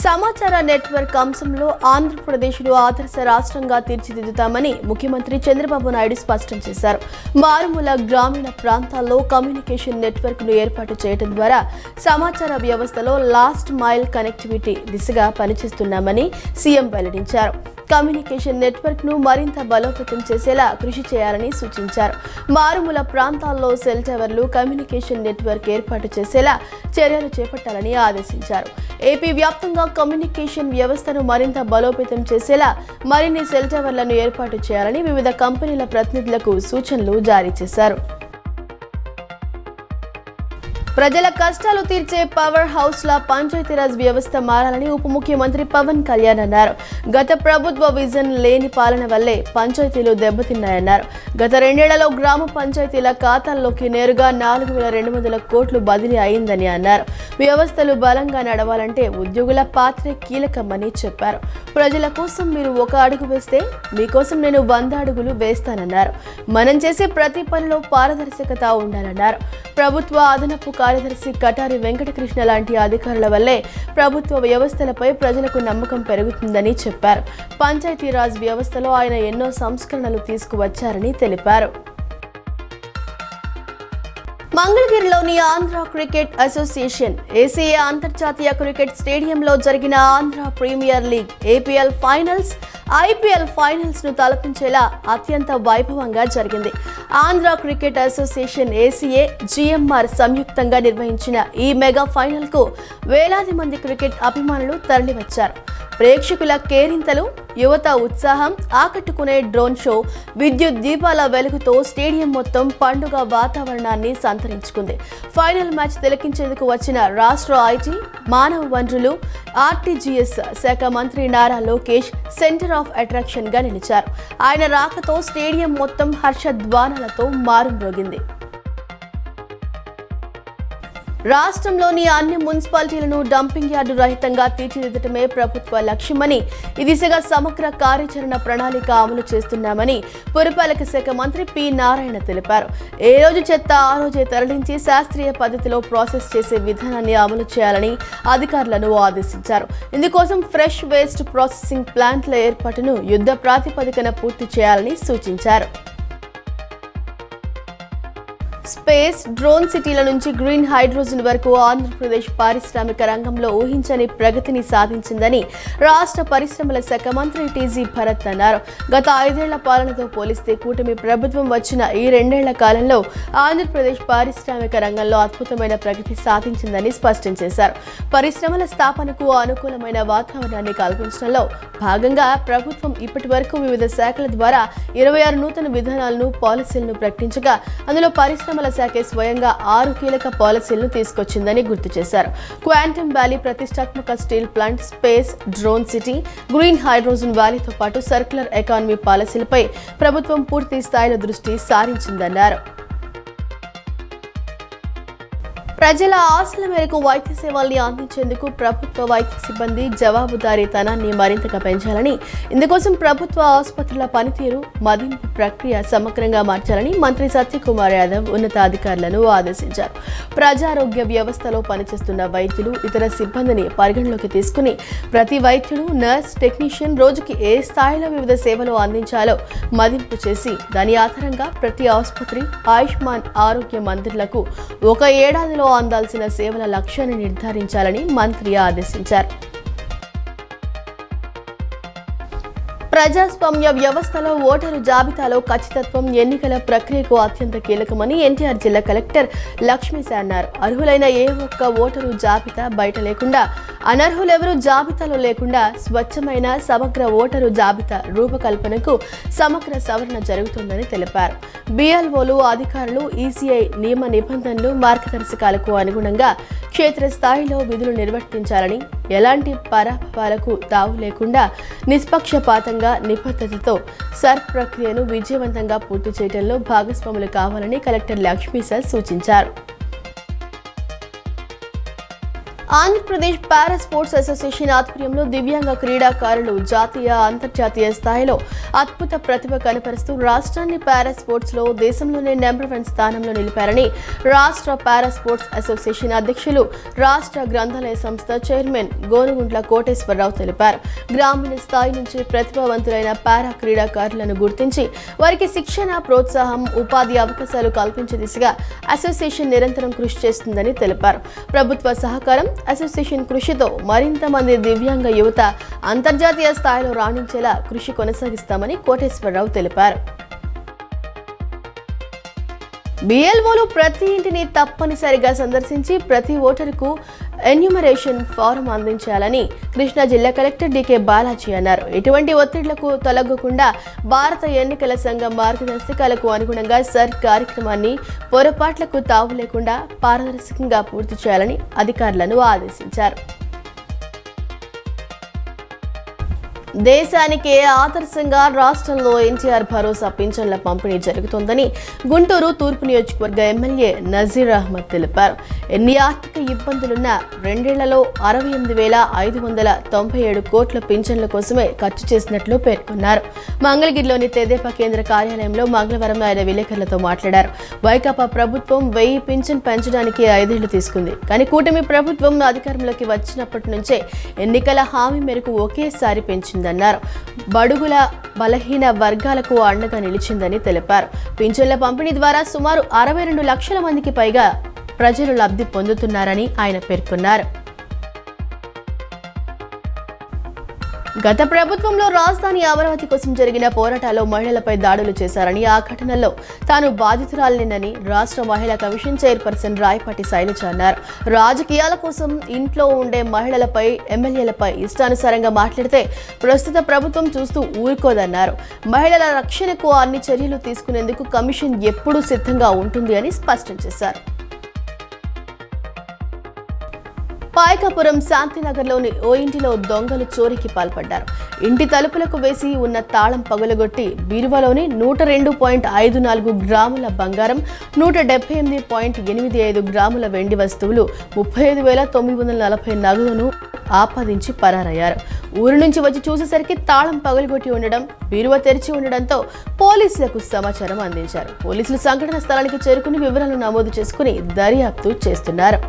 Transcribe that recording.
సమాచార నెట్వర్క్ అంశంలో ఆంధ్రప్రదేశ్ను ఆదర్శ రాష్ట్రంగా తీర్చిదిద్దుతామని ముఖ్యమంత్రి చంద్రబాబు నాయుడు స్పష్టం చేశారు. మారుమూల గ్రామీణ ప్రాంతాల్లో కమ్యూనికేషన్ నెట్వర్క్ను ఏర్పాటు చేయడం ద్వారా సమాచార వ్యవస్థలో లాస్ట్ మైల్ కనెక్టివిటీ దిశగా పనిచేస్తున్నామని సీఎం వెల్లడించారు. కమ్యూనికేషన్ నెట్వర్క్ను మరింత బలోపేతం చేసేలా కృషి చేయాలని సూచించారు. మారుమూల ప్రాంతాల్లో సెల్ టవర్లు కమ్యూనికేషన్ నెట్వర్క్ ఏర్పాటు చేసేలా చర్యలు చేపట్టాలని ఆదేశించారు. ఏపీ వ్యాప్తంగా కమ్యూనికేషన్ వ్యవస్థను మరింత బలోపేతం చేసేలా మరిన్ని సెల్ టవర్లను ఏర్పాటు చేయాలని వివిధ కంపెనీల ప్రతినిధులకు సూచనలు జారీ చేశారు. ప్రజల కష్టాలు తీర్చే పవర్ హౌస్ లా పంచాయతీరాజ్ వ్యవస్థ మారాలని ఉప ముఖ్యమంత్రి పవన్ కళ్యాణ్ అన్నారు. గత ప్రభుత్వ విజన్ లేని పాలన వల్లే పంచాయతీలు దెబ్బతిన్నాయన్నారు. గత 2 ఏళ్లలో గ్రామ పంచాయతీల ఖాతాల్లోకి నేరుగా 4,200 కోట్లు బదిలీ అయిందని అన్నారు. వ్యవస్థలు బలంగా నడవాలంటే ఉద్యోగుల పాత్రే కీలకమని చెప్పారు. ప్రజల కోసం మీరు ఒక అడుగు వేస్తే మీకోసం నేను 100 అడుగులు వేస్తానన్నారు. మనం చేసే ప్రతి పనిలో పారదర్శకత ఉండాలన్నారు. ప్రభుత్వ అదనపు కార్యదర్శి కటారి వెంకటకృష్ణ లాంటి అధికారుల వల్లే ప్రభుత్వ వ్యవస్థలపై ప్రజలకు నమ్మకం పెరుగుతుందని చెప్పారు. పంచాయతీరాజ్ వ్యవస్థలో ఆయన ఎన్నో సంస్కరణలు తీసుకువచ్చారని తెలిపారు. మంగళగిరిలోని ఆంధ్ర క్రికెట్ అసోసియేషన్ ఏసీఏ అంతర్జాతీయ క్రికెట్ స్టేడియంలో జరిగిన Andhra premier league APL finals IPL finals ను తలపించేలా అత్యంత వైభవంగా జరిగింది. Andhra cricket association ACA GMR సంయుక్తంగా నిర్వహించిన ఈ మెగా ఫైనల్ కు వేలాది మంది క్రికెట్ అభిమానులు తరలివచ్చారు. ప్రేక్షకుల కేరింతలు, యువత ఉత్సాహం ఆకట్టుకునే డ్రోన్ షో, విద్యుత్ దీపాల వెలుగుతో స్టేడియం మొత్తం పండుగ వాతావరణాన్ని సంతరించుకుంది. ఫైనల్ మ్యాచ్ తిలకించేందుకు వచ్చిన రాష్ట్ర ఐటీ, మానవ వనరులు, ఆర్టీజీఎస్ శాఖ మంత్రి Nara Lokesh centre of attraction గా నిలిచారు. ఆయన రాకతో స్టేడియం మొత్తం హర్షధ్వానాలతో మారుమ్రోగింది. రాష్ట్రంలోని అన్ని మున్సిపాలిటీలను డంపింగ్ యార్డు రహితంగా తీర్చిదిద్దటమే ప్రభుత్వ లక్ష్యమని, ఈ దిశగా సమగ్ర కార్యాచరణ ప్రణాళిక అమలు చేస్తున్నామని పురపాలక శాఖ మంత్రి పి నారాయణ తెలిపారు. ఏ రోజు చెత్త ఆ రోజే తరలించి శాస్త్రీయ పద్ధతిలో ప్రాసెస్ చేసే విధానాన్ని అమలు చేయాలని అధికారులను ఆదేశించారు. ఇందుకోసం ఫ్రెష్ వేస్ట్ ప్రాసెసింగ్ ప్లాంట్ల ఏర్పాటును యుద్ధ ప్రాతిపదికన పూర్తి చేయాలని సూచించారు. స్పేస్, డ్రోన్ సిటీల నుంచి గ్రీన్ హైడ్రోజన్ వరకు ఆంధ్రప్రదేశ్ పారిశ్రామిక రంగంలో ఊహించని ప్రగతిని సాధించిందని రాష్ట్ర పరిశ్రమల శాఖ మంత్రి టీజీ భరత్ అన్నారు. గత 5 ఏళ్ల పాలనతో పోలిస్తే కూటమి ప్రభుత్వం వచ్చిన ఈ 2 ఏళ్ల కాలంలో ఆంధ్రప్రదేశ్ పారిశ్రామిక రంగంలో అద్భుతమైన ప్రగతి సాధించిందని స్పష్టం చేశారు. పరిశ్రమల స్థాపనకు అనుకూలమైన వాతావరణాన్ని కల్పించడంలో భాగంగా ప్రభుత్వం ఇప్పటి వరకు వివిధ శాఖల ద్వారా 26 నూతన విధానాలను, పాలసీలను ప్రకటించగా అందులో పరిశ్రమల శాఖ స్వయంగా 6 కీలక పాలసీలను తీసుకొచ్చిందని గుర్తు చేశారు. క్వాంటమ్ వ్యాలీ ప్రతిష్టాత్మక steel plant, space, drone city, green hydrogen వ్యాలీతో పాటు సర్క్యులర్ ఎకానమీ పాలసీలపై ప్రభుత్వం పూర్తి స్థాయిలో దృష్టి సారించిందన్నారు. ప్రజల ఆశల మేరకు వైద్య సేవల్ని అందించేందుకు ప్రభుత్వ వైద్య సిబ్బంది జవాబుదారీతనాన్ని మరింతగా పెంచాలని, ఇందుకోసం ప్రభుత్వ ఆసుపత్రుల పనితీరు, మదింపు ప్రక్రియ సమగ్రంగా మార్చాలని మంత్రి సత్యకుమార్ యాదవ్ ఉన్నతాధికారులను ఆదేశించారు. ప్రజారోగ్య వ్యవస్థలో పనిచేస్తున్న వైద్యులు, ఇతర సిబ్బందిని పరిగణలోకి తీసుకుని ప్రతి వైద్యుడు, నర్స్, టెక్నీషియన్ రోజుకి ఏ స్థాయిలో వివిధ సేవలు అందించాలో మదింపు చేసి దాని ఆధారంగా ప్రతి ఆసుపత్రి, ఆయుష్మాన్ ఆరోగ్య మందిర్లకు ఒక ఏడాదిలో అందాల్సిన సేవల లక్ష్యాన్ని నిర్ధారించాలని మంత్రి ఆదేశించారు. ప్రజాస్వామ్య వ్యవస్థలో ఓటరు జాబితాలో ఖచ్చితత్వం ఎన్నికల ప్రక్రియకు అత్యంత కీలకమని ఎన్టీఆర్ జిల్లా కలెక్టర్ లక్ష్మీశ అన్నారు. అర్హులైన ఏ ఒక్క ఓటరు జాబితా బయట లేకుండా, అనర్హులెవరూ జాబితాలో లేకుండా స్వచ్ఛమైన సమగ్ర ఓటరు జాబితా రూపకల్పనకు సమగ్ర సవరణ జరుగుతుందని తెలిపారు. బిఎల్ఓలు, అధికారులు ఈసీఐ నియమ నిబంధనలు, మార్గదర్శకాలకు అనుగుణంగా క్షేత్రస్థాయిలో విధులు నిర్వర్తించాలని, ఎలాంటి పరాభవాలకు తావు లేకుండా నిష్పక్షపాతంగా, నిబద్ధతతో సర్ ప్రక్రియను విజయవంతంగా పూర్తి చేయడంలో భాగస్వాములు కావాలని కలెక్టర్ లక్ష్మీశ సూచించారు. ఆంధ్రప్రదేశ్ పారా స్పోర్ట్స్ అసోసియేషన్ ఆధ్వర్యంలో దివ్యాంగ క్రీడాకారులు జాతీయ అంతర్జాతీయ స్థాయిలో అద్భుత ప్రతిభ కనపరుస్తూ రాష్ట్రాన్ని పారా స్పోర్ట్స్ లో దేశంలోనే నెంబర్ 1 స్థానంలో నిలిపారని రాష్ట్ర పారా స్పోర్ట్స్ అసోసియేషన్ అధ్యక్షులు రాష్ట్ర గ్రంథాలయ సంస్థ చైర్మన్ గోనుగుంట్ల కోటేశ్వరరావు తెలిపారు. గ్రామీణ స్థాయి నుంచి ప్రతిభావంతులైన పారా క్రీడాకారులను గుర్తించి వారికి శిక్షణ, ప్రోత్సాహం, ఉపాధి అవకాశాలు కల్పించే దిశగా అసోసియేషన్ నిరంతరం కృషి చేస్తుందని తెలిపారు. ప్రభుత్వ సహకారం, అసోసియేషన్ కృషితో మరింత మంది దివ్యాంగ యువత అంతర్జాతీయ స్థాయిలో రాణించేలా కృషి కొనసాగిస్తామని కోటేశ్వరరావు తెలిపారు. బిఎల్ఓలు ప్రతి ఇంటిని తప్పనిసరిగా సందర్శించి ప్రతి ఓటరుకు ఎన్యూమరేషన్ ఫారం అందించాలని కృష్ణా జిల్లా కలెక్టర్ డికే బాలాజీ అన్నారు. ఎటువంటి ఒత్తిళ్లకు తొలగకుండా భారత ఎన్నికల సంఘం మార్గదర్శకాలకు అనుగుణంగా సర్ కార్యక్రమాన్ని పొరపాట్లకు తావు లేకుండా పారదర్శకంగా పూర్తి చేయాలని అధికారులను ఆదేశించారు. దేశానికే ఆదర్శంగా రాష్ట్రంలో ఎన్టీఆర్ భరోసా పింఛన్ల పంపిణీ జరుగుతోందని గుంటూరు తూర్పు నియోజకవర్గ ఎమ్మెల్యే నజీర్ అహ్మద్ తెలిపారు. ఎన్ని ఆర్థిక ఇబ్బందులున్నా 2 ఏళ్లలో 68,597 కోట్ల పింఛన్ల కోసమే ఖర్చు చేసినట్లు పేర్కొన్నారు. మంగళగిరిలోని తెదేపా కేంద్ర కార్యాలయంలో మంగళవారం ఆయన విలేకరులతో మాట్లాడారు. వైకాపా ప్రభుత్వం 1000 పింఛన్ పెంచడానికి 5 ఏళ్లు తీసుకుంది. కానీ కూటమి ప్రభుత్వం అధికారంలోకి వచ్చినప్పటి నుంచే ఎన్నికల హామీ మేరకు ఒకేసారి పెంచిందన్నారు. బడుగుల బలహీన వర్గాలకు అండగా నిలిచిందని తెలిపారు. పింఛన్ల పంపిణీ ద్వారా సుమారు 62 లక్షల మందికి పైగా ప్రజలు లబ్ధి పొందుతున్నారని ఆయన పేర్కొన్నారు. గత ప్రభుత్వంలో రాజధాని అమరావతి కోసం జరిగిన పోరాటాల్లో మహిళలపై దాడులు చేశారని, ఆ ఘటనలో తాను బాధితురాలినని రాష్ట్ర మహిళా కమిషన్ చైర్పర్సన్ రాయపాటి శైలజ అన్నారు. రాజకీయాల కోసం ఇంట్లో ఉండే మహిళలపై, ఎమ్మెల్యేలపై ఇష్టానుసారంగా మాట్లాడితే ప్రస్తుత ప్రభుత్వం చూస్తూ ఊరుకోదన్నారు. మహిళల రక్షణకు అన్ని చర్యలు తీసుకునేందుకు కమిషన్ ఎప్పుడూ సిద్ధంగా ఉంటుంది అని స్పష్టం చేశారు. పాయకాపురం శాంతినగర్లోని ఓ ఇంటిలో దొంగలు చోరీకి పాల్పడ్డారు. ఇంటి తలుపులకు వేసి ఉన్న తాళం పగులగొట్టి బీరువాలోని 102.54 గ్రాముల బంగారం, 178.85 గ్రాముల వెండి వస్తువులు, 35,940 నగదును ఆపాదించి పరారయ్యారు. ఊరు నుంచి వచ్చి చూసేసరికి తాళం పగులగొట్టి ఉండడం, బీరువా తెరిచి ఉండడంతో పోలీసులకు సమాచారం అందించారు. పోలీసులు సంఘటన స్థలానికి చేరుకుని వివరాలు నమోదు చేసుకుని దర్యాప్తు చేస్తున్నారు.